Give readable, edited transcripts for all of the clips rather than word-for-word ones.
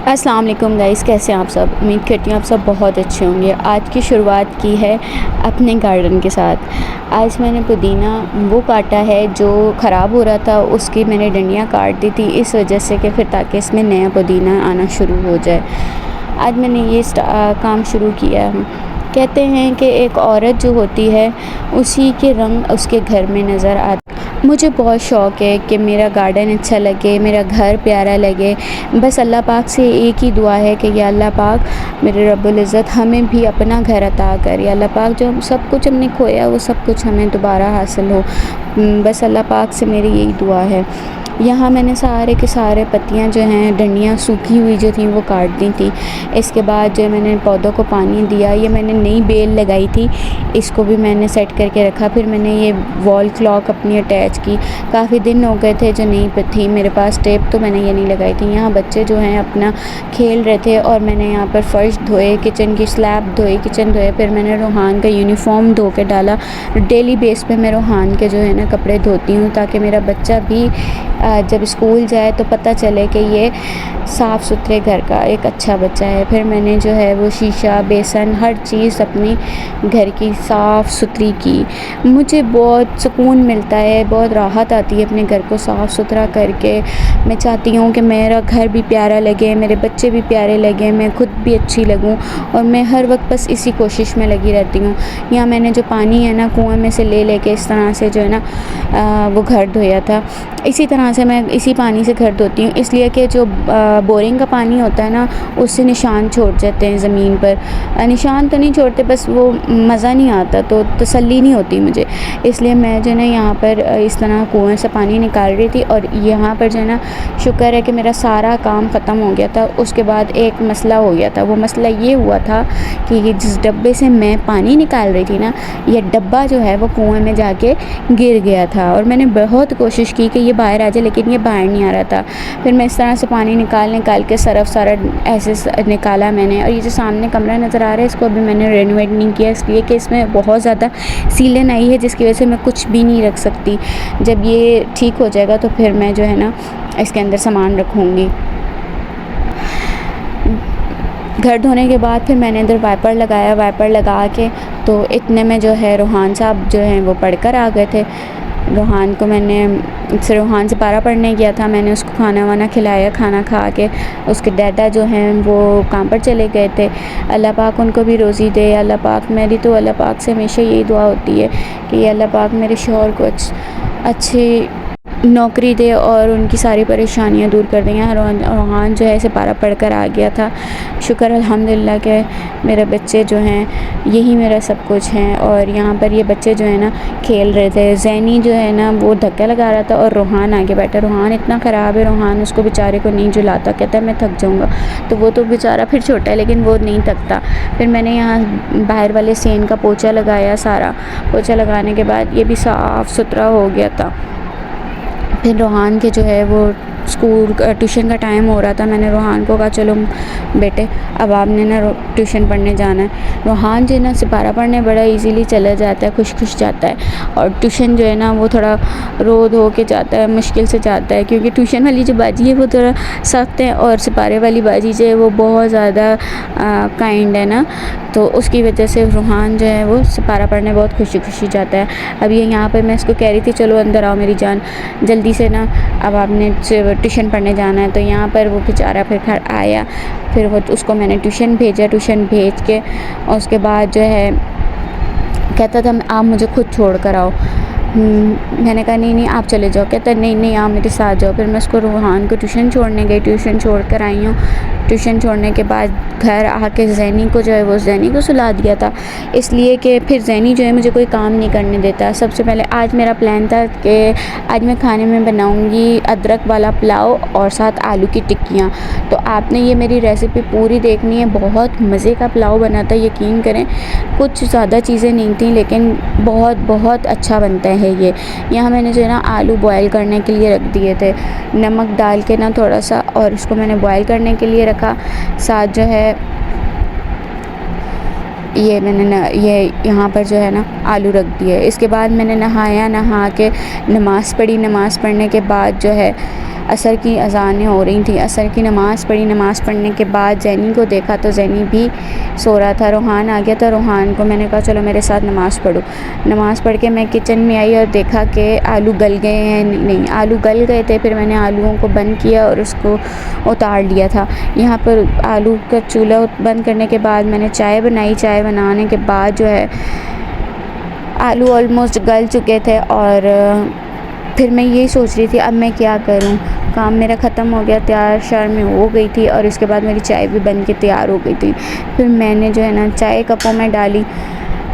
अस्सलाम वालेकुम गाइस, कैसे हैं आप सब। उम्मीद करती हूँ आप सब बहुत अच्छे होंगे। आज की शुरुआत की है अपने गार्डन के साथ। आज मैंने पुदीना वो काटा है जो ख़राब हो रहा था, उसकी मैंने डंडियाँ काट दी थी इस वजह से कि फिर ताकि इसमें नया पुदीना आना शुरू हो जाए। आज मैंने ये काम शुरू किया है। कहते हैं कि एक औरत जो होती है उसी के रंग उसके घर में नज़र आते। मुझे बहुत शौक़ है कि मेरा गार्डन अच्छा लगे, मेरा घर प्यारा लगे। बस अल्लाह पाक से एक ही दुआ है कि या अल्लाह पाक मेरे रब्बुल इज़्ज़त हमें भी अपना घर अता कर। या अल्लाह पाक जो सब कुछ हमने खोया वो सब कुछ हमें दोबारा हासिल हो। बस अल्लाह पाक से मेरी यही दुआ है। यहाँ मैंने सारे के सारे पत्तियाँ जो हैं, डंडियाँ सूखी हुई जो थी वो काट दी थी। इसके बाद जो मैंने पौधों को पानी दिया। ये मैंने नई बेल लगाई थी, इसको भी मैंने सेट करके रखा। फिर मैंने ये वॉल क्लॉक अपनी अटैच की। काफ़ी दिन हो गए थे जो नहीं थी मेरे पास टेप, तो मैंने ये नहीं लगाई थी। यहाँ बच्चे जो हैं अपना खेल रहे थे और मैंने यहाँ पर फ़र्श धोए, किचन की स्लैब धोई, किचन धोए। फिर मैंने रोहान का यूनिफ़ॉर्म धो के डाला। डेली बेस पे मैं रोहान के जो है ना कपड़े धोती हूँ, ताकि मेरा बच्चा भी जब स्कूल जाए तो पता चले कि ये साफ़ सुथरे घर का एक अच्छा बच्चा है। फिर मैंने जो है वो शीशा, बेसन, हर चीज़ अपनी घर की साफ़ सुथरी की। मुझे बहुत सुकून मिलता है, बहुत राहत आती है अपने घर को साफ़ सुथरा करके। मैं चाहती हूँ कि मेरा घर भी प्यारा लगे, मेरे बच्चे भी प्यारे लगें, मैं खुद भी अच्छी लगूँ, और मैं हर वक्त बस इसी कोशिश में लगी रहती हूँ। यहाँ मैंने जो पानी है ना कुएँ में से ले के इस तरह से जो है ना वो घर धोया था। इसी तरह से मैं इसी पानी से घर धोती हूँ, इसलिए कि जो बोरिंग का पानी होता है ना उससे निशान छोड़ जाते हैं ज़मीन पर। निशान तो नहीं छोड़ते, बस वो मज़ा नहीं आता, तो तसल्ली नहीं होती मुझे। इसलिए मैं जो है ना यहाँ पर इस तरह कुएं से पानी निकाल रही थी। और यहाँ पर जो है ना शुक्र है कि मेरा सारा काम ख़त्म हो गया था। उसके बाद एक मसला हो गया था। वो मसला ये हुआ था कि जिस डब्बे से मैं पानी निकाल रही थी ना, यह डब्बा जो है वो कुएँ में जाके गिर गया था। और मैंने बहुत कोशिश की कि ये बाहर आ जाए, लेकिन ये बाहर नहीं आ रहा था। फिर मैं इस तरह से पानी निकाल के सरफ़ सारा ऐसे निकाला मैंने। और ये जो सामने कमरा नज़र आ रहा है इसको अभी मैंने रेनोवेट नहीं किया, इसलिए कि इसमें बहुत ज़्यादा सीलन आई है, जिसकी वजह से मैं कुछ भी नहीं रख सकती। जब ये ठीक हो जाएगा तो फिर मैं जो है ना इसके अंदर सामान रखूँगी। घर धोने के बाद फिर मैंने इधर वाइपर लगाया। वाइपर लगा के तो इतने में जो है रोहान साहब जो हैं वो पढ़कर आ गए थे। रोहान को मैंने रोहान से पारा पढ़ने गया था, मैंने उसको खाना वाना खिलाया। खाना खा के उसके डैडा जो हैं वो काम पर चले गए थे। अल्लाह पाक उनको भी रोज़ी दे। अल्लाह पाक, मेरी तो अल्लाह पाक से हमेशा यही दुआ होती है कि अल्लाह पाक मेरे शौहर को अच्छी नौकरी दे और उनकी सारी परेशानियां दूर कर दें। यहाँ रोहान जो है सिपारा पढ़कर आ गया था। शुक्र अल्हम्दुलिल्लाह के मेरे बच्चे जो हैं यही मेरा सब कुछ हैं। और यहाँ पर ये बच्चे जो है ना खेल रहे थे। ज़ैनी जो है ना वो धक्का लगा रहा था और रोहान आगे बैठा। रोहान इतना ख़राब है, रोहान उसको बेचारे को नहीं झुलाता, कहता है मैं थक जाऊँगा। तो वो तो बेचारा फिर छोटा है लेकिन वो नहीं थकता। फिर मैंने यहाँ बाहर वाले सेन का पोछा लगाया। सारा पोछा लगाने के बाद ये भी साफ़ सुथरा हो गया था। फिर रोहान के जो है वो स्कूल ट्यूशन का टाइम हो रहा था। मैंने रोहान को कहा चलो बेटे अब आपने ना ट्यूशन पढ़ने जाना है। रोहान जो है ना सिपारा पढ़ने बड़ा इजीली चला जाता है, खुश जाता है। और ट्यूशन जो है ना वो थोड़ा रो धो के जाता है, मुश्किल से जाता है, क्योंकि ट्यूशन वाली जो बाजी है वो थोड़ा सख्त है और सिपारे वाली बाजी जो है वो बहुत ज़्यादा काइंड है ना, तो उसकी वजह से रोहान जो है वो सिपारा पढ़ने बहुत खुशी जाता है। अब ये यहाँ पर मैं इसको कह रही थी चलो अंदर आओ मेरी जान, जल्दी से ना अब आपने ट्यूशन पढ़ने जाना है। तो यहाँ पर वो बेचारा फिर घर आया। फिर वो उसको मैंने ट्यूशन भेजा। ट्यूशन भेज के और उसके बाद जो है कहता था आप मुझे खुद छोड़ कर आओ। मैंने कहा नहीं आप चले जाओ। कहता नहीं आप मेरे साथ जाओ। फिर मैं उसको रोहान को ट्यूशन छोड़ने गई। ट्यूशन छोड़ कर आई हूँ। ट्यूशन छोड़ने के बाद घर आके ज़ैनी को जो है वो ज़ैनी को सुला दिया था, इसलिए कि फिर ज़ैनी जो है मुझे कोई काम नहीं करने देता। सबसे पहले आज मेरा प्लान था कि आज मैं खाने में बनाऊंगी अदरक वाला पुलाव और साथ आलू की टिक्कियाँ। तो आपने ये मेरी रेसिपी पूरी देखनी है। बहुत मज़े का पुलाव बना था, यकीन करें। कुछ ज़्यादा चीज़ें नहीं थी लेकिन बहुत अच्छा बनता है ये। यहाँ मैंने जो है ना आलू बॉयल करने के लिए रख दिए थे, नमक डाल के ना थोड़ा सा, और उसको मैंने बॉयल करने के लिए रखा। साथ जो है ये मैंने ये यहाँ पर जो है ना आलू रख दिए। इसके बाद मैंने नहा के नमाज़ पढ़ी। नमाज़ पढ़ने के बाद जो है असर की अज़ानें हो रही थी। असर की नमाज़ पढ़ी। नमाज़ पढ़ने के बाद जैनी को देखा तो जैनी भी सो रहा था। रोहान आ गया था। रोहान को मैंने कहा चलो मेरे साथ नमाज़ पढ़ो। नमाज़ पढ़ के मैं किचन में आई और देखा कि आलू गल गए हैं। नहीं, आलू गल गए थे। फिर मैंने आलूओं को बंद किया और उसको उतार लिया था। यहाँ पर आलू का चूल्हा बंद करने के बाद मैंने चाय बनाई। चाय बनाने के बाद जो है आलू ऑलमोस्ट गल चुके थे और फिर मैं यही सोच रही थी अब मैं क्या करूं। काम मेरा ख़त्म हो गया, तैयार शार में हो गई थी और उसके बाद मेरी चाय भी बन के तैयार हो गई थी। फिर मैंने जो है ना चाय कपों में डाली।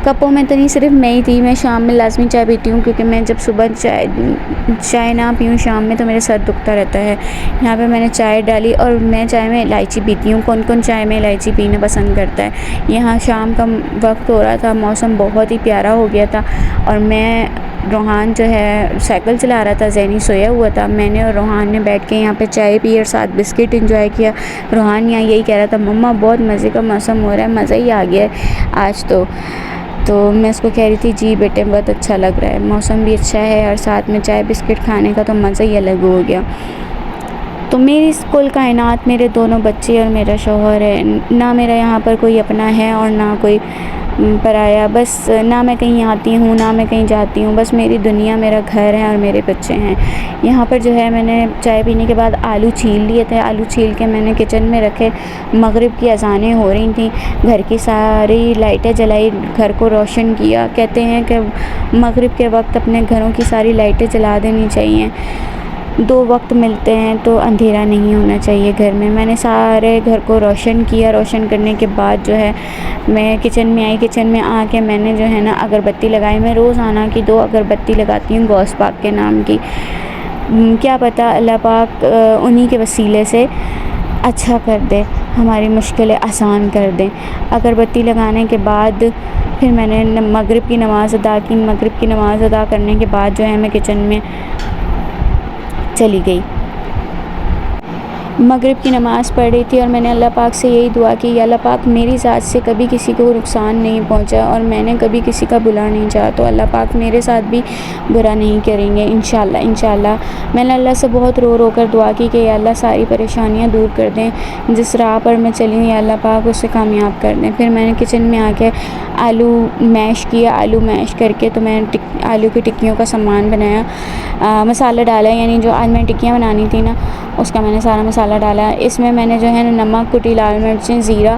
कपों में तो नहीं, सिर्फ मैं ही थी। मैं शाम में लाजमी चाय पीती हूँ क्योंकि मैं जब सुबह चाय ना पीऊँ शाम में तो मेरा सर दुखता रहता है। यहाँ पे मैंने चाय डाली और मैं चाय में इलायची पीती हूँ। कौन कौन चाय में इलायची पीना पसंद करता है। यहाँ शाम का वक्त हो रहा था, मौसम बहुत ही प्यारा हो गया था और रोहान जो है साइकिल चला रहा था, जैनी सोया हुआ था। मैंने और रोहान ने बैठ के यहाँ पे चाय पी और साथ बिस्किट एंजॉय किया। रोहान यहाँ यही कह रहा था मम्मा बहुत मज़े का मौसम हो रहा है, मज़ा ही आ गया है आज तो मैं उसको कह रही थी जी बेटे बहुत अच्छा लग रहा है, मौसम भी अच्छा है और साथ में चाय बिस्किट खाने का तो मज़ा ही अलग हो गया। तो मेरी कुल कायनात मेरे दोनों बच्चे और मेरा शौहर है। ना मेरा यहाँ पर कोई अपना है और ना कोई पराया। बस ना मैं कहीं आती हूँ ना मैं कहीं जाती हूँ, बस मेरी दुनिया मेरा घर है और मेरे बच्चे हैं। यहाँ पर जो है मैंने चाय पीने के बाद आलू छील लिए थे। आलू छील के मैंने किचन में रखे। मगरिब की अज़ानें हो रही थी। घर की सारी लाइटें जलाई, घर को रोशन किया। कहते हैं कि मगरिब के वक्त अपने घरों की सारी लाइटें जला देनी चाहिए। 2 वक्त मिलते हैं तो अंधेरा नहीं होना चाहिए घर में। मैंने सारे घर को रोशन किया। रोशन करने के बाद जो है मैं किचन में आई। किचन में आके मैंने जो है ना अगरबत्ती लगाई। मैं रोज़ाना की 2 अगरबत्ती लगाती हूँ गौस पाक के नाम की। क्या पता अल्लाह पाक उन्हीं के वसीले से अच्छा कर दे, हमारी मुश्किलें आसान कर दें। अगरबत्ती लगाने के बाद फिर मैंने मगरिब की नमाज़ अदा की। मगरिब की नमाज़ अदा करने के बाद जो है मैं किचन में चली गई। मगरिब की नमाज़ पढ़ रही थी और मैंने अल्लाह पाक से यही दुआ की, या अल्लाह पाक मेरी ज़ात से कभी किसी को नुकसान नहीं पहुंचा और मैंने कभी किसी का बुरा नहीं चाहा तो अल्लाह पाक मेरे साथ भी बुरा नहीं करेंगे इंशाअल्लाह। इंशाअल्लाह मैंने अल्लाह से बहुत रो रो कर दुआ की कि या अल्लाह सारी परेशानियां दूर कर दें। जिस राह पर मैं चली हूँ या अल्लाह पाक उसे कामयाब कर दें। फिर मैंने किचन में आके आलू मैश किया। आलू मैश करके तो मैंने आलू की टिक्कियों का सामान बनाया। मसाला डाला, यानी जो आज मैंने टिक्कियाँ बनानी थी ना उसका मैंने सारा मसाला डाला। इसमें मैंने जो है ना नमक, कुटी लाल मिर्चें, ज़ीरा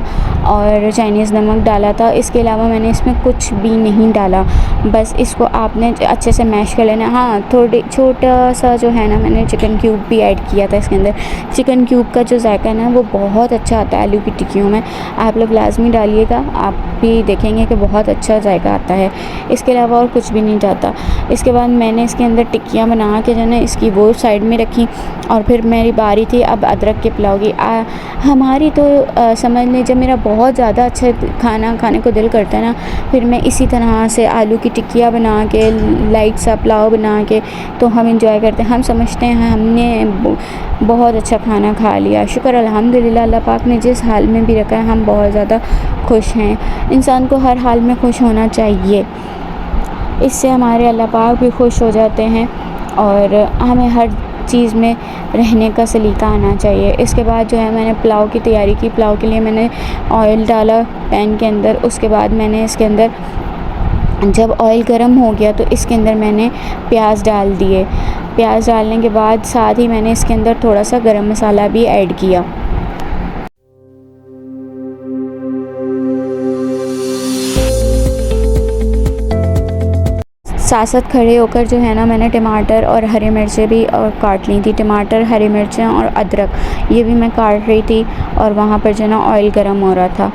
और चाइनीज़ नमक डाला था। इसके अलावा मैंने इसमें कुछ भी नहीं डाला। बस इसको आपने अच्छे से मैश कर लेना। हाँ, थोड़ी छोटा सा जो है ना मैंने चिकन क्यूब भी ऐड किया था इसके अंदर। चिकन क्यूब का जो जायका है ना वो बहुत अच्छा आता है आलू की टिक्कियों में। आप लोग लाजमी डालिएगा, आप भी देखेंगे कि बहुत अच्छा जायका आता है। इसके अलावा और कुछ भी नहीं जाता। इसके बाद मैंने इसके अंदर टिक्कियाँ बना के जो है ना इसकी वो साइड में रखी और फिर मेरी बारी थी अब अदरक के पुलाव की। हमारी तो समझ लें जब मेरा बहुत ज़्यादा अच्छा खाना खाने को दिल करता है ना फिर मैं इसी तरह से आलू की टिक्कियाँ बना के लाइट सा पुलाव बना के तो हम इंजॉय करते हैं। हम समझते हैं हमने बहुत अच्छा खाना खा लिया। शुक्र अल्हम्दुलिल्लाह, अल्लाह पाक ने जिस हाल में भी रखा है हम बहुत ज़्यादा खुश हैं। इंसान को हर हाल में खुश होना चाहिए, इससे हमारे अल्लाह पाक भी खुश हो जाते हैं और हमें हर चीज़ में रहने का सलीका आना चाहिए। इसके बाद जो है मैंने पुलाव की तैयारी की। पुलाव के लिए मैंने ऑयल डाला पैन के अंदर। उसके बाद मैंने इसके अंदर जब ऑयल गर्म हो गया तो इसके अंदर मैंने प्याज डाल दिए। प्याज डालने के बाद साथ ही मैंने इसके अंदर थोड़ा सा गरम मसाला भी ऐड किया। साथ साथ खड़े होकर जो है ना मैंने टमाटर और हरी मिर्चें भी और काट ली थी। टमाटर, हरी मिर्चें और अदरक ये भी मैं काट रही थी और वहाँ पर जो है ना ऑयल गर्म हो रहा था।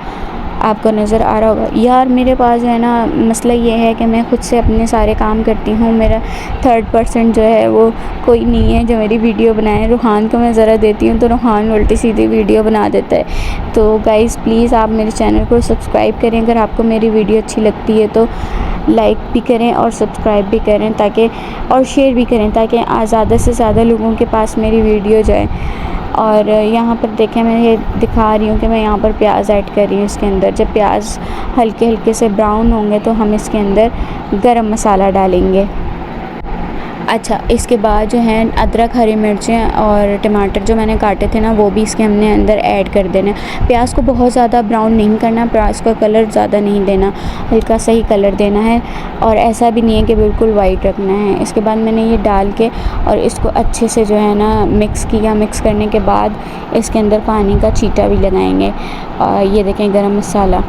आपको नज़र आ रहा होगा। यार मेरे पास जो है ना मसला ये है कि मैं ख़ुद से अपने सारे काम करती हूँ। मेरा थर्ड पर्सन जो है वो कोई नहीं है जो मेरी वीडियो बनाए। रूहान को मैं ज़रा देती हूँ तो रूहान उल्टी सीधी वीडियो बना देता है। तो गाइज़ प्लीज़ आप मेरे चैनल को सब्सक्राइब करें। अगर आपको मेरी वीडियो अच्छी लगती है तो लाइक भी करें और सब्सक्राइब भी करें ताकि और शेयर भी करें ताकि ज़्यादा से ज़्यादा लोगों के पास मेरी वीडियो जाए। और यहाँ पर देखें मैं ये दिखा रही हूँ कि मैं यहाँ पर प्याज ऐड कर रही हूँ इसके अंदर। जब प्याज हल्के हल्के से ब्राउन होंगे तो हम इसके अंदर गरम मसाला डालेंगे। अच्छा, इसके बाद जो है अदरक, हरी मिर्चें और टमाटर जो मैंने काटे थे ना, वो भी इसके हमने अंदर ऐड कर देना है। प्याज को बहुत ज़्यादा ब्राउन नहीं करना, प्याज का कलर ज़्यादा नहीं देना, हल्का सा ही कलर देना है और ऐसा भी नहीं है कि बिल्कुल वाइट रखना है। इसके बाद मैंने ये डाल के और इसको अच्छे से जो है ना मिक्स किया। मिक्स करने के बाद इसके अंदर पानी का छींटा भी लगाएंगे। ये देखें गरम मसाला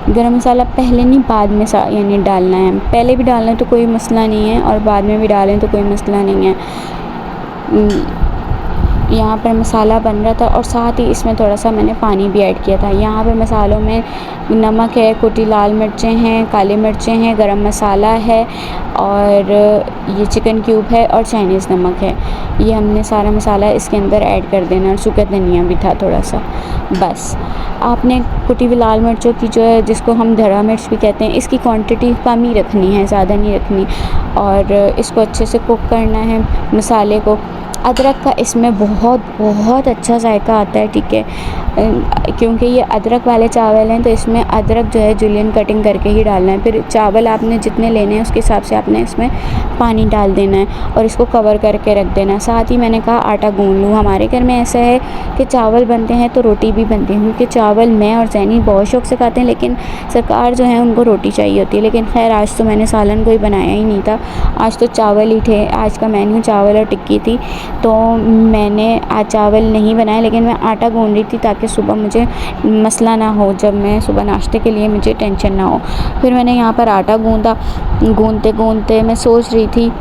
पहले नहीं बाद में यानी डालना है। पहले भी डालना है तो कोई मसला नहीं है और बाद में भी डालें तो कोई मसला नहीं है। यहाँ पर मसाला बन रहा था और साथ ही इसमें थोड़ा सा मैंने पानी भी ऐड किया था। यहाँ पे मसालों में नमक है, कुटी लाल मिर्चें हैं, काली मिर्चें हैं, गरम मसाला है और ये चिकन क्यूब है और चाइनीज़ नमक है। ये हमने सारा मसाला इसके अंदर ऐड कर देना और सूखा धनिया भी था थोड़ा सा। बस आपने कुटी हुई लाल मिर्चों की जो है, जिसको हम धड़ा मिर्च भी कहते हैं, इसकी क्वांटिटी कम ही रखनी है, ज़्यादा नहीं रखनी और इसको अच्छे से कुक करना है मसाले को। अदरक का इसमें बहुत अच्छा जायका आता है, ठीक है, क्योंकि ये अदरक वाले चावल हैं तो इसमें अदरक जो है जुलियन कटिंग करके ही डालना है। फिर चावल आपने जितने लेने हैं उसके हिसाब से आपने इसमें पानी डाल देना है और इसको कवर करके रख देना है। साथ ही मैंने कहा आटा गूंद लूँ। हमारे घर में ऐसा है कि चावल बनते हैं तो रोटी भी बनती है, क्योंकि चावल मैं और जैनी बहुत शौक़ से खाते हैं, लेकिन सरकार जो है उनको रोटी चाहिए होती है। लेकिन खैर आज तो मैंने सालन कोई बनाया ही नहीं था, आज तो चावल ही थे। आज का मेन्यू चावल और टिक्की थी, तो मैंने आज चावल नहीं बनाए, लेकिन मैं आटा गूंद रही थी ताकि सुबह मुझे मसला ना हो, जब मैं सुबह नाश्ते के लिए मुझे टेंशन ना हो। फिर मैंने यहाँ पर आटा गूंदा। गूंदते मैं सोच रही थी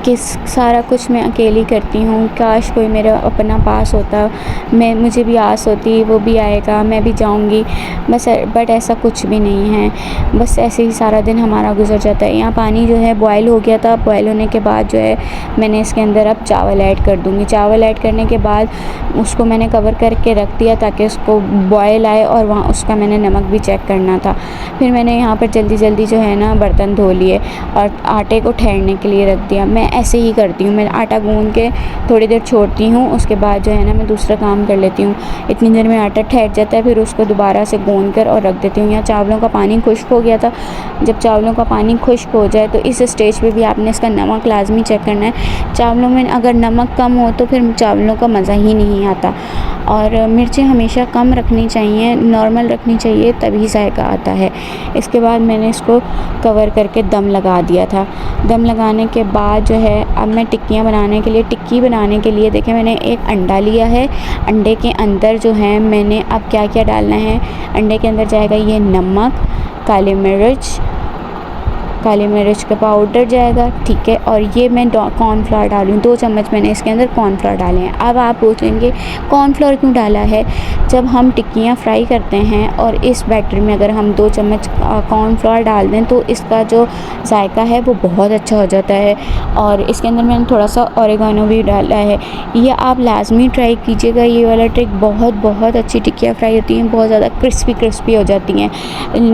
कि सारा कुछ मैं अकेली करती हूँ, काश कोई मेरा अपना पास होता, मुझे भी आस होती वो भी आएगा, मैं भी जाऊँगी, बट ऐसा कुछ भी नहीं है। बस ऐसे ही सारा दिन हमारा गुजर जाता है। यहाँ पानी जो है बॉयल हो गया था। बॉयल होने के बाद जो है मैंने इसके अंदर अब चावल ऐड कर दूँगी। चावल ऐड करने के बाद उसको मैंने कवर करके रख दिया ताकि उसको बॉयल आए और वहाँ उसका मैंने नमक भी चेक करना था। फिर मैंने यहाँ पर जल्दी जो है ना बर्तन धो लिए और आटे को ठहरने के लिए रख दिया। मैं ऐसे ही करती हूँ, मैं आटा गूंद के थोड़ी देर छोड़ती हूँ, उसके बाद जो है ना मैं दूसरा काम कर लेती हूँ। इतनी देर में आटा ठहर जाता है, फिर उसको दोबारा से गूंद कर और रख देती हूँ। यहाँ चावलों का पानी खुश्क हो गया था। जब चावलों का पानी खुश्क हो जाए तो इस स्टेज पे भी आपने इसका नमक लाजमी चेक करना है। चावलों में अगर नमक कम हो तो फिर चावलों का मज़ा ही नहीं आता। और मिर्चें हमेशा कम रखनी चाहिए, नॉर्मल रखनी चाहिए, तभी जायका आता है। इसके बाद मैंने इसको कवर करके दम लगा दिया था। दम लगाने के बाद जो है अब मैं टिक्की बनाने के लिए देखें मैंने एक अंडा लिया है। अंडे के अंदर जो है मैंने अब क्या डालना है। अंडे के अंदर जाएगा ये नमक, काली मिर्च का पाउडर जाएगा, ठीक है। और ये मैं कॉर्नफ्लोर डालूँ, 2 चम्मच मैंने इसके अंदर कॉर्नफ्लोर डाले हैं। अब आप पूछेंगे कॉर्नफ्लोर क्यों डाला है। जब हम टिक्कियाँ फ्राई करते हैं और इस बैटर में अगर हम 2 चम्मच कॉर्नफ्लोर डाल दें तो इसका जो जायका है वो बहुत अच्छा हो जाता है। और इसके अंदर मैंने थोड़ा सा ऑरिगेनो भी डाला है। ये आप लाजमी ट्राई कीजिएगा, ये वाला ट्रिक बहुत अच्छी टिक्कियाँ फ्राई होती हैं, बहुत ज़्यादा क्रिस्पी हो जाती हैं।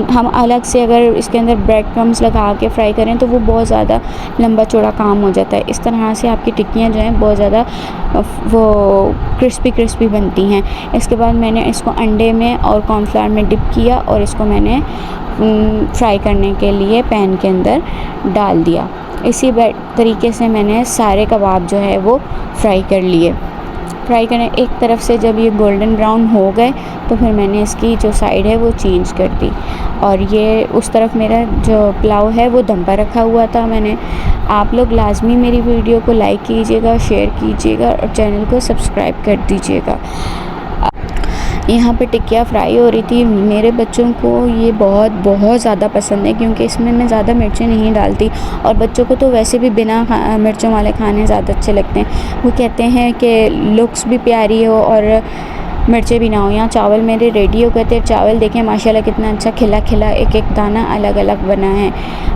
हम अलग से अगर इसके अंदर ब्रेड क्रम्स लगा के फ्राई करें तो वो बहुत ज़्यादा लंबा चौड़ा काम हो जाता है। इस तरह से आपकी टिक्कियाँ जो हैं बहुत ज़्यादा वो क्रिस्पी बनती हैं। इसके बाद मैंने इसको अंडे में और कॉर्नफ्लोर में डिप किया और इसको मैंने फ्राई करने के लिए पैन के अंदर डाल दिया। इसी तरीके से मैंने सारे कबाब जो है वो फ्राई कर लिए। फ्राई करने एक तरफ से जब ये गोल्डन ब्राउन हो गए तो फिर मैंने इसकी जो साइड है वो चेंज कर दी। और ये उस तरफ मेरा जो पुलाव है वो दम पर रखा हुआ था मैंने। आप लोग लाजमी मेरी वीडियो को लाइक कीजिएगा, शेयर कीजिएगा और चैनल को सब्सक्राइब कर दीजिएगा। यहाँ पे टिक्कियाँ फ्राई हो रही थी। मेरे बच्चों को ये बहुत ज़्यादा पसंद है, क्योंकि इसमें मैं ज़्यादा मिर्चें नहीं डालती और बच्चों को तो वैसे भी बिना मिर्चों वाले खाने ज़्यादा अच्छे लगते हैं। वो कहते हैं कि लुक्स भी प्यारी हो और मिर्चें भी ना हो। यहाँ चावल मेरे रेडी हो गए थे। चावल देखें माशाल्लाह कितना अच्छा खिला एक दाना अलग बना है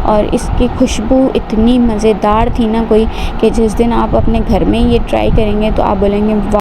और इसकी खुशबू इतनी मज़ेदार थी ना कोई, कि जिस दिन आप अपने घर में ये ट्राई करेंगे तो आप बोलेंगे